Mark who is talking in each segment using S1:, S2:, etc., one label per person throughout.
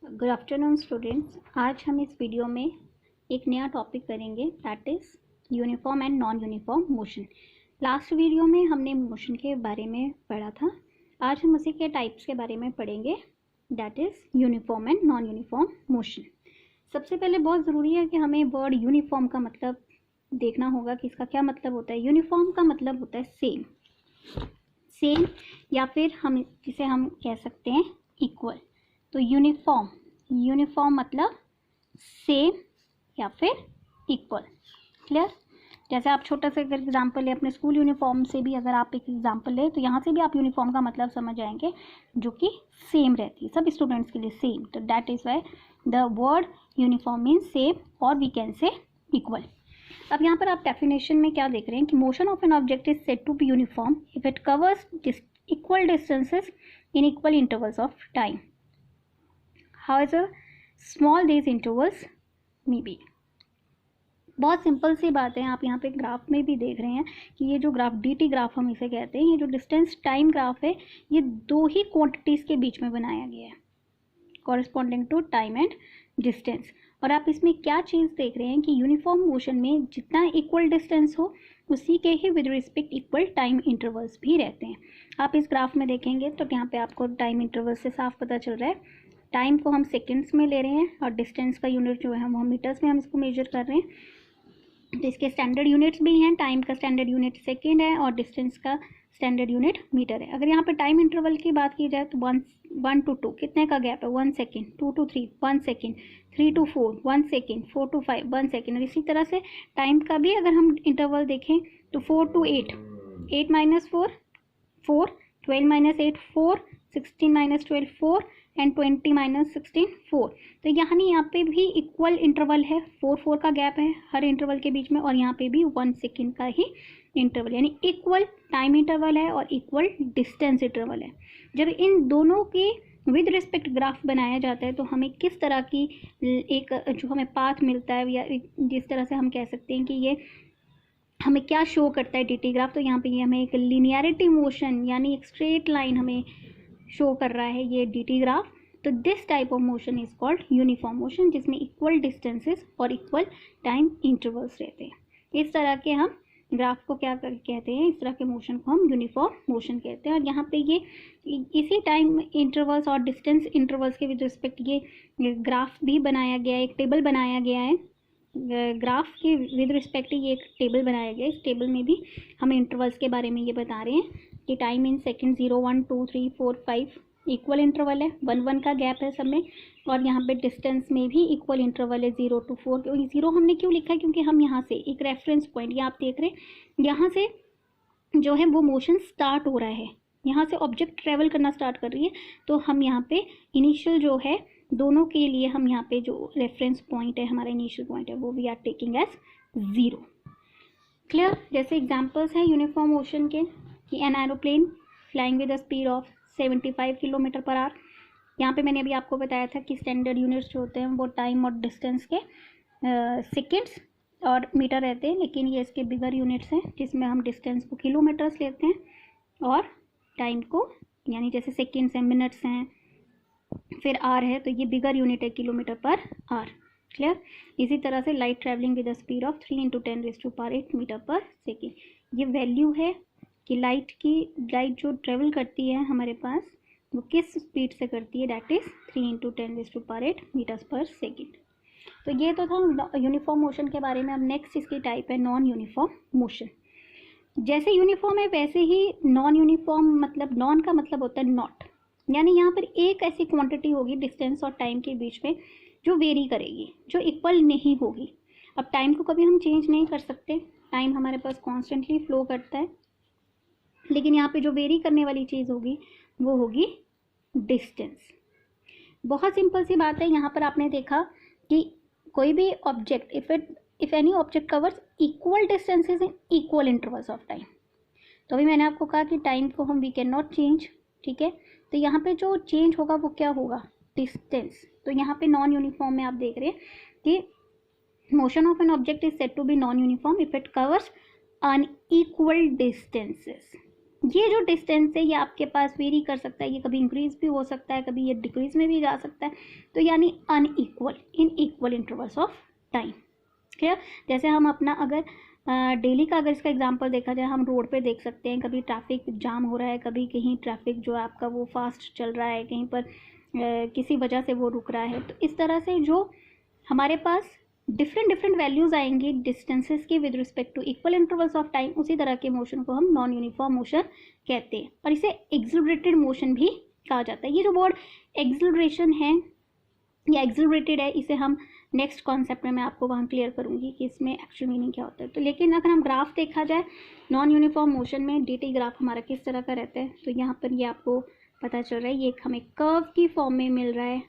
S1: Good afternoon students. आज हम इस वीडियो में एक नया टॉपिक करेंगे, that is uniform and non uniform motion. Last video में हमने मोशन के बारे में पढ़ा था। आज हम उसी के टाइप्स के बारे में पढ़ेंगे, that is uniform and non uniform motion. सबसे पहले बहुत ज़रूरी है कि हमें वर्ड यूनिफॉर्म का मतलब देखना होगा कि इसका क्या मतलब होता है। यूनिफॉर्म का मतलब होता है सेम, सेम या फिर हम जिसे हम कह सकते हैं इक्वल। तो यूनिफॉर्म मतलब सेम या फिर इक्वल। क्लियर? जैसे आप छोटा सा अगर एग्जांपल ले अपने स्कूल यूनिफॉर्म से भी, अगर आप एक एग्जांपल ले तो यहाँ से भी आप यूनिफॉर्म का मतलब समझ जाएंगे, जो कि सेम रहती है सब स्टूडेंट्स के लिए सेम। तो that is why the word uniform means same और वी कैन से इक्वल। अब यहाँ पर आप डेफिनेशन में क्या देख रहे हैं कि motion of an object is said to be uniform if it covers equal distances in equal intervals of time, however small these intervals may be। बहुत सिंपल सी बात है। आप यहाँ पे ग्राफ में भी देख रहे हैं कि ये जो ग्राफ dt ग्राफ हम इसे कहते हैं, ये जो डिस्टेंस टाइम ग्राफ है, ये दो ही क्वांटिटीज़ के बीच में बनाया गया है, corresponding to time and distance. और आप इसमें क्या चीज़ देख रहे हैं कि यूनिफॉर्म मोशन में जितना इक्वल डिस्टेंस हो उसी के ही with respect equal time intervals भी रहते हैं। आप इस ग्राफ में देखेंगे तो यहाँ पे आपको टाइम इंटरवल से साफ पता चल रहा है। टाइम को हम सेकेंड्स में ले रहे हैं और डिस्टेंस का यूनिट जो है वो मीटर्स में हम इसको मेजर कर रहे हैं। तो इसके स्टैंडर्ड यूनिट्स भी हैं। टाइम का स्टैंडर्ड यूनिट सेकेंड है और डिस्टेंस का स्टैंडर्ड यूनिट मीटर है। अगर यहाँ पे टाइम इंटरवल की बात की जाए तो 1 to 2 कितने का गैप है, 1 second, 2 to 3 1 second, 3 to 4 1 second, 4 to 5 1 second. और इसी तरह से टाइम का भी अगर हम इंटरवल देखें तो 4 to 8, 8 - 4 4, 12 - 8 4, 16 - 12 4 एंड 20 - 16 4। तो यहाँ पे भी इक्वल इंटरवल है, 4 का गैप है हर इंटरवल के बीच में, और यहाँ पे भी 1 सेकेंड का ही इंटरवल, यानी इक्वल टाइम इंटरवल है और इक्वल डिस्टेंस इंटरवल है। जब इन दोनों के विद रिस्पेक्ट ग्राफ बनाया जाता है तो हमें किस तरह की एक जो हमें पाथ मिलता है, या जिस तरह से हम कह सकते हैं कि ये हमें क्या शो करता है dt ग्राफ, तो यहाँ पे ये हमें एक लीनियरिटी मोशन यानी एक स्ट्रेट लाइन हमें शो कर रहा है ये dt ग्राफ। तो this type of motion is called uniform motion, जिसमें इक्वल डिस्टेंसेस और इक्वल टाइम इंटरवल्स रहते हैं। इस तरह के हम ग्राफ को क्या कहते हैं, इस तरह के मोशन को हम यूनिफॉर्म मोशन कहते हैं। और यहाँ पे ये इसी टाइम इंटरवल्स और डिस्टेंस इंटरवल्स के विद रिस्पेक्ट ये ग्राफ भी बनाया गया है, एक टेबल बनाया गया है। ग्राफ के विद रिस्पेक्ट ये एक टेबल बनाया गया है। इस टेबल में भी हम इंटरवल्स के बारे में ये बता रहे हैं कि time in second 0 1 2 3 4 5 equal interval है, 1 का गैप है सब में। और यहाँ पे डिस्टेंस में भी इक्वल इंटरवल है 0 to 4। 0 हमने क्यों लिखा है, क्योंकि हम यहाँ से एक रेफरेंस पॉइंट, ये आप देख रहे हैं यहाँ से जो है वो मोशन स्टार्ट हो रहा है, यहाँ से ऑब्जेक्ट ट्रेवल करना स्टार्ट कर रही है। तो हम यहाँ पे इनिशियल जो है दोनों के लिए हम यहाँ पे जो रेफरेंस पॉइंट है, हमारा इनिशियल पॉइंट है, वो we are taking as 0। Clear? जैसे एग्जांपल्स हैं यूनिफॉर्म मोशन के कि an aeroplane flying with a speed of 75 km/h। यहाँ पे मैंने अभी आपको बताया था कि स्टैंडर्ड यूनिट्स जो होते हैं वो टाइम और डिस्टेंस के सेकेंड्स और मीटर रहते हैं, लेकिन ये इसके बिगर यूनिट्स हैं जिसमें हम डिस्टेंस को किलोमीटर्स लेते हैं और टाइम को, यानी जैसे सेकेंड्स हैं, मिनट्स हैं, फिर आर है, तो ये बिगर यूनिट है km/h। क्लियर? इसी तरह से light travelling with the speed of 3 × 10⁸ मीटर/सेकेंड। ये वैल्यू है कि लाइट जो ट्रेवल करती है हमारे पास वो किस स्पीड से करती है, दैट इज़ 3 × 10⁸ मीटर्स/सेकेंड। तो ये तो था यूनिफॉर्म मोशन के बारे में। अब नेक्स्ट इसकी टाइप है नॉन यूनिफॉर्म मोशन। जैसे यूनिफॉर्म है वैसे ही नॉन यूनिफॉर्म, मतलब नॉन का मतलब होता है नॉट, यानी यहाँ पर एक ऐसी क्वांटिटी होगी डिस्टेंस और टाइम के बीच में जो वेरी करेगी, जो इक्वल नहीं होगी। अब टाइम को कभी हम चेंज नहीं कर सकते, टाइम हमारे पास कॉन्स्टेंटली फ्लो करता है, लेकिन यहाँ पे जो वेरी करने वाली चीज़ होगी वो होगी डिस्टेंस। बहुत सिंपल सी बात है। यहाँ पर आपने देखा कि कोई भी object, if any object covers equal distances in equal intervals of time, तो अभी मैंने आपको कहा कि टाइम को हम वी कैन नॉट चेंज, ठीक है। तो यहाँ पे जो चेंज होगा वो क्या होगा, डिस्टेंस। तो यहाँ पे नॉन यूनिफॉर्म में आप देख रहे हैं कि motion of an object is said to be non uniform if it covers unequal distances. ये जो डिस्टेंस है ये आपके पास वेरी कर सकता है, ये कभी इंक्रीज भी हो सकता है, कभी ये डिक्रीज में भी जा सकता है, तो यानी unequal in equal intervals of time. Clear? जैसे हम अपना अगर डेली का अगर इसका एग्जांपल देखा जाए, हम रोड पे देख सकते हैं कभी ट्रैफिक जाम हो रहा है, कभी कहीं ट्रैफिक जो है आपका वो फास्ट चल रहा है, कहीं पर किसी वजह से वो रुक रहा है। तो इस तरह से जो हमारे पास डिफरेंट वैल्यूज आएंगी डिस्टेंसेस की with respect to equal intervals of time, उसी तरह के मोशन को हम नॉन यूनिफॉर्म मोशन कहते हैं, और इसे एक्सिलरेटेड मोशन भी कहा जाता है। ये जो वर्ड एक्सिलरेशन है या एक्सिलरेटेड है, इसे हम नेक्स्ट कॉन्सेप्ट में मैं आपको वहाँ क्लियर करूँगी कि इसमें एक्चुअल मीनिंग क्या होता है। तो लेकिन अगर हम ग्राफ देखा जाए नॉन यूनिफॉर्म मोशन में, dt ग्राफ हमारा किस तरह का रहता है, तो यहाँ पर ये आपको पता चल रहा है, ये हमें कर्व की फॉर्म में मिल रहा है,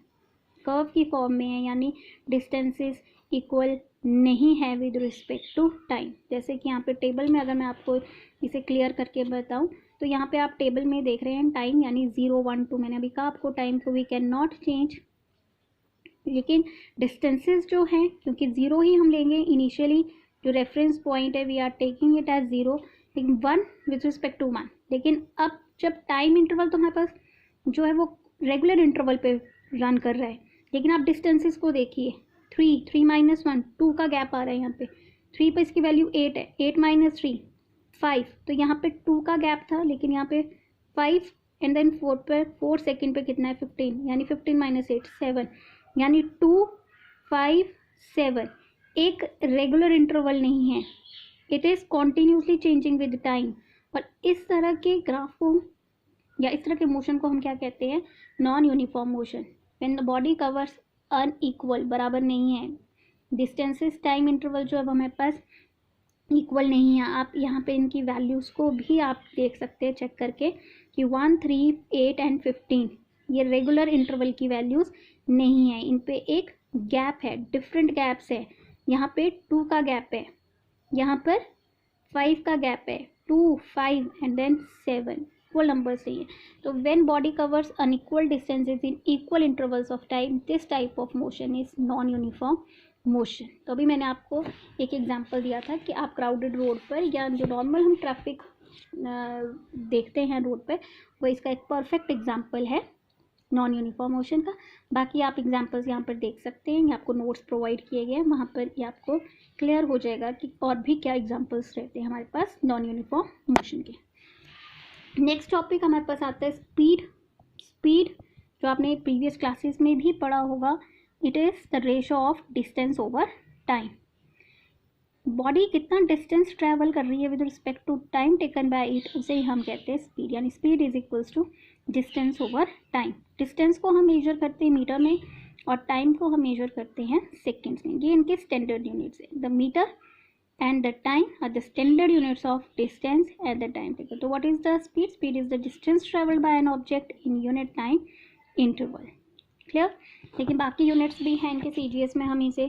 S1: कर्व की फॉर्म में है, यानी डिस्टेंसेस इक्वल नहीं है विद रिस्पेक्ट टू टाइम। जैसे कि यहाँ पे टेबल में अगर मैं आपको इसे क्लियर करके बताऊँ, तो यहाँ पे आप टेबल में देख रहे हैं टाइम यानी 0 1 2, मैंने अभी कहा आपको टाइम को वी कैन नॉट चेंज, लेकिन डिस्टेंसेस जो हैं क्योंकि 0 ही हम लेंगे इनिशियली, जो रेफरेंस पॉइंट है we are taking it as 0, लेकिन 1 विद रिस्पेक्ट टू 1। लेकिन अब जब टाइम इंटरवल तो हमारे पास जो है वो रेगुलर इंटरवल पे रन कर रहा है, लेकिन आप डिस्टेंसेस को देखिए, 3 माइनस 1 2 का गैप आ रहा है यहाँ पे, 3 पे इसकी वैल्यू 8 है, 8 माइनस 3 5, तो यहाँ पे 2 का गैप था, लेकिन यहाँ पे 5 एंड देन 4 पे 4 सेकेंड पे कितना है 15, यानी 15 माइनस 8 7, यानी 2 5 7 एक रेगुलर इंटरवल नहीं है, it is continuously changing with time. और इस तरह के ग्राफ को या इस तरह के मोशन को हम क्या कहते हैं, non uniform motion. When the body covers unequal, बराबर नहीं है, डिस्टेंसेस टाइम इंटरवल जो अब हमारे पास इक्वल नहीं है। आप यहाँ पे इनकी वैल्यूज़ को भी आप देख सकते हैं चेक करके कि 1 3 8 एंड 15 ये रेगुलर इंटरवल की वैल्यूज़ नहीं है, इन पे एक गैप है, डिफरेंट गैप्स है। यहाँ पे 2 का गैप है, यहाँ पर 5 का गैप है, 2 5 एंड देन 7 वो नंबर सही है। तो when body covers unequal distances in equal intervals of time, this type of motion is non uniform motion. तो अभी मैंने आपको एक एग्जांपल दिया था कि आप क्राउडेड रोड पर या जो नॉर्मल हम ट्रैफिक देखते हैं रोड पर, वो इसका एक परफेक्ट एग्जांपल है नॉन यूनिफॉर्म मोशन का। बाकी आप एग्जांपल्स यहाँ पर देख सकते हैं, ये आपको नोट्स प्रोवाइड किए गए हैं, वहाँ पर ये आपको क्लियर हो जाएगा कि और भी क्या एग्जांपल्स रहते हैं हमारे पास नॉन यूनिफॉर्म मोशन के। नेक्स्ट टॉपिक हमारे पास आता है स्पीड। स्पीड जो आपने प्रीवियस क्लासेस में भी पढ़ा होगा, it is the ratio of distance over time. Body कितना डिस्टेंस ट्रैवल कर रही है with respect to time taken by it, उसे ही हम कहते हैं स्पीड, यानी speed is equals to distance over time. Distance को हम मेजर करते हैं मीटर में और टाइम को हम मेजर करते हैं सेकेंड्स में, ये इनके स्टैंडर्ड यूनिट्स हैं। The metre and the time are the standard units of distance at the time taken. So what is the speed? Speed is the distance traveled by an object in unit time interval. Clear? लेकिन बाकी units भी हैं इनके, CGS में हम इसे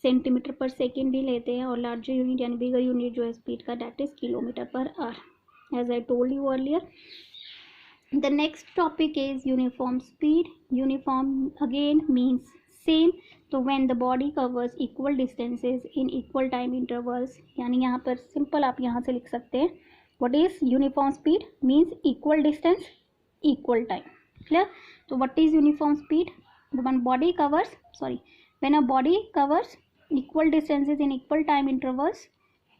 S1: centimetre per second भी लेते हैं, और लार्जर यूनिट यानी बिगर यूनिट जो है स्पीड का, that is kilometre per hour, as I told you earlier. The next topic is uniform speed. Uniform again means same. तो when the body covers equal distances in equal time intervals, यानी यहाँ पर simple आप यहाँ से लिख सकते हैं, what is uniform speed means equal distance equal time. Clear? तो what is uniform speed? When body covers, when a body covers equal distances in equal time intervals,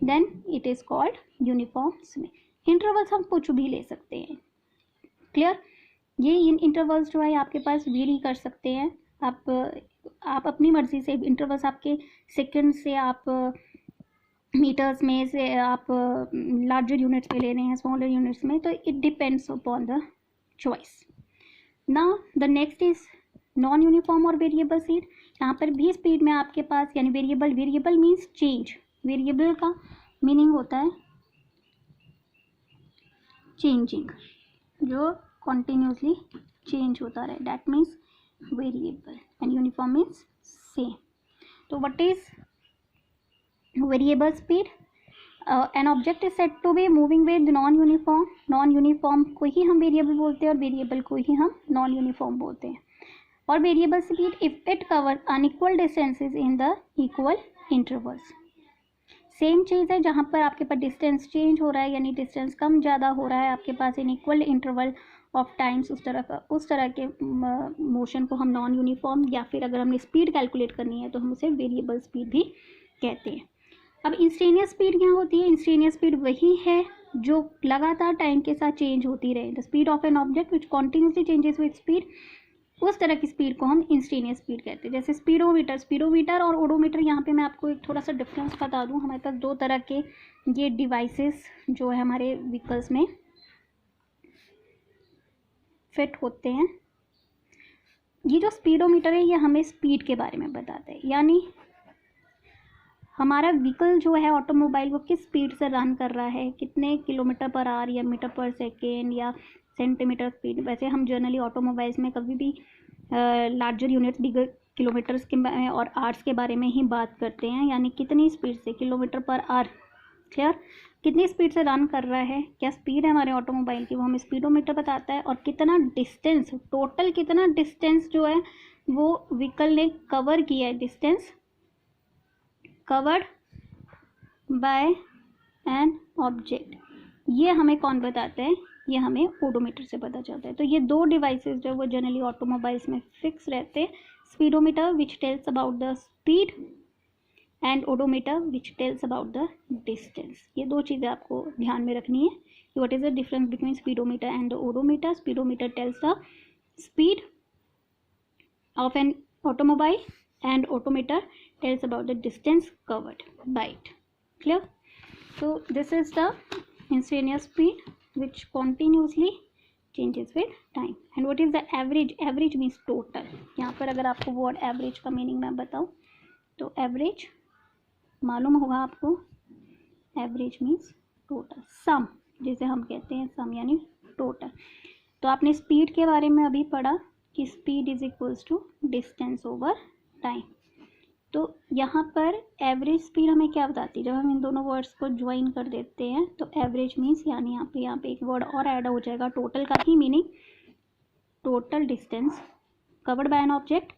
S1: then it is called uniform speed. Intervals हम कुछ भी ले सकते हैं। Clear? ये इन intervals जो है आपके पास वेरी कर सकते हैं, आप अपनी मर्जी से इंटरवल्स, आपके सेकंड से, आप मीटर्स में से, आप लार्जर यूनिट्स में ले रहे हैं, स्मॉलर यूनिट्स में, तो it depends upon the choice. Now the next is non uniform और वेरिएबल स्पीड। यहाँ पर भी स्पीड में आपके पास यानी वेरिएबल मीन्स चेंज। वेरिएबल का मीनिंग होता है चेंजिंग, जो कॉन्टिन्यूसली चेंज होता रहे, that means variable, and uniform means same. तो what is variable speed? An object is said to be moving with non uniform. Non uniform को ही हम वेरिएबल बोलते हैं और वेरिएबल को ही हम नॉन यूनिफॉर्म बोलते हैं। और variable speed if it cover unequal distances in the equal intervals. Same चीज़ है जहाँ पर आपके पास डिस्टेंस चेंज हो रहा है, यानी डिस्टेंस कम ज़्यादा हो रहा है आपके पास in equal interval of times, उस तरह के मोशन को हम नॉन यूनिफॉर्म, या फिर अगर हमें स्पीड कैलकुलेट करनी है तो हम उसे वेरिएबल स्पीड भी कहते हैं। अब इंस्टेनियस स्पीड क्या होती है? इंस्टेनियस स्पीड वही है जो लगातार टाइम के साथ चेंज होती रहे। The speed of an object which continuously changes with speed, उस तरह की स्पीड को हम इंस्टेनियस स्पीड कहते हैं। जैसे स्पीडोमीटर और ओडोमीटर। यहाँ पे मैं आपको एक थोड़ा सा डिफरेंस बता दूँ। हमारे पास दो तरह के ये डिवाइसेस जो है हमारे व्हीकल्स में फिट होते हैं। ये जो स्पीडोमीटर है ये हमें स्पीड के बारे में बताता है, यानी हमारा व्हीकल जो है ऑटोमोबाइल वो किस स्पीड से रन कर रहा है, कितने किलोमीटर पर आवर या मीटर पर सेकेंड या सेंटीमीटर स्पीड। वैसे हम जनरली ऑटोमोबाइल्स में कभी भी लार्जर यूनिट्स, बिगर किलोमीटर्स के और आवर्स के बारे में ही बात करते हैं, यानी कितनी स्पीड से, किलोमीटर पर आवर, क्लियर, कितनी स्पीड से रन कर रहा है, क्या स्पीड है हमारे ऑटोमोबाइल की, वो हमें स्पीडोमीटर बताता है। और कितना डिस्टेंस, टोटल कितना डिस्टेंस जो है वो व्हीकल ने कवर किया है, distance covered by an object, ये हमें कौन बताता है? ये हमें ओडोमीटर से पता चलता है। तो ये दो डिवाइसेस जो वो जनरली ऑटोमोबाइल्स में फिक्स रहते हैं, speedometer which tells about the speed and odometer which tells about the distance. ये दो चीज़ें आपको ध्यान में रखनी है कि what is the difference between speedometer and odometer. Speedometer tells the speed of an automobile and odometer tells about the distance covered by it. Clear? So this is the instantaneous speed which continuously changes with time. And what is the average? Average means total. यहाँ पर अगर आपको word average का meaning मैं बताऊँ तो average मालूम होगा आपको, average means total, sum जिसे हम कहते हैं sum यानी total। तो आपने speed के बारे में अभी पढ़ा कि speed is equals to distance over time. तो यहाँ पर एवरेज स्पीड हमें क्या बताती है? जब हम इन दोनों वर्ड्स को ज्वाइन कर देते हैं तो एवरेज मीन्स, यानी यहाँ पे एक वर्ड और ऐड हो जाएगा, टोटल का ही meaning, total distance covered by an object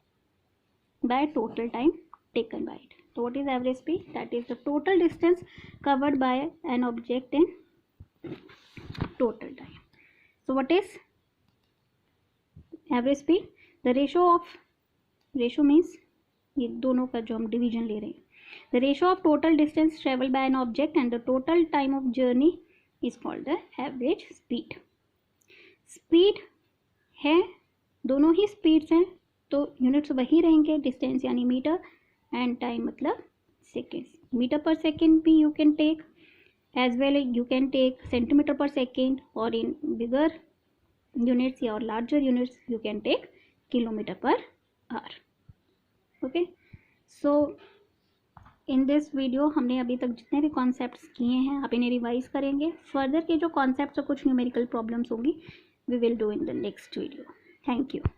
S1: by total time taken by it. तो what is average speed? That is the total distance covered by an object in total time. So what is average speed? The ratio means ये दोनों का जो हम division ले रहे हैं, the ratio of total distance travel by an object and the total time of journey is called the average speed. Speed है, दोनों ही स्पीड्स हैं तो यूनिट्स वही रहेंगे, डिस्टेंस यानी मीटर एंड टाइम मतलब सेकेंड्स। मीटर पर सेकेंड भी you can take, as well you can take centimetre per second, और इन बिगर यूनिट्स या और larger units you can take kilometre per hour. Okay, so in this video हमने अभी तक जितने भी concepts किए हैं आप इन्हें रिवाइज करेंगे। फर्दर के जो कॉन्सेप्ट्स और कुछ न्यूमेरिकल प्रॉब्लम्स होंगी we will do in the next video. Thank you.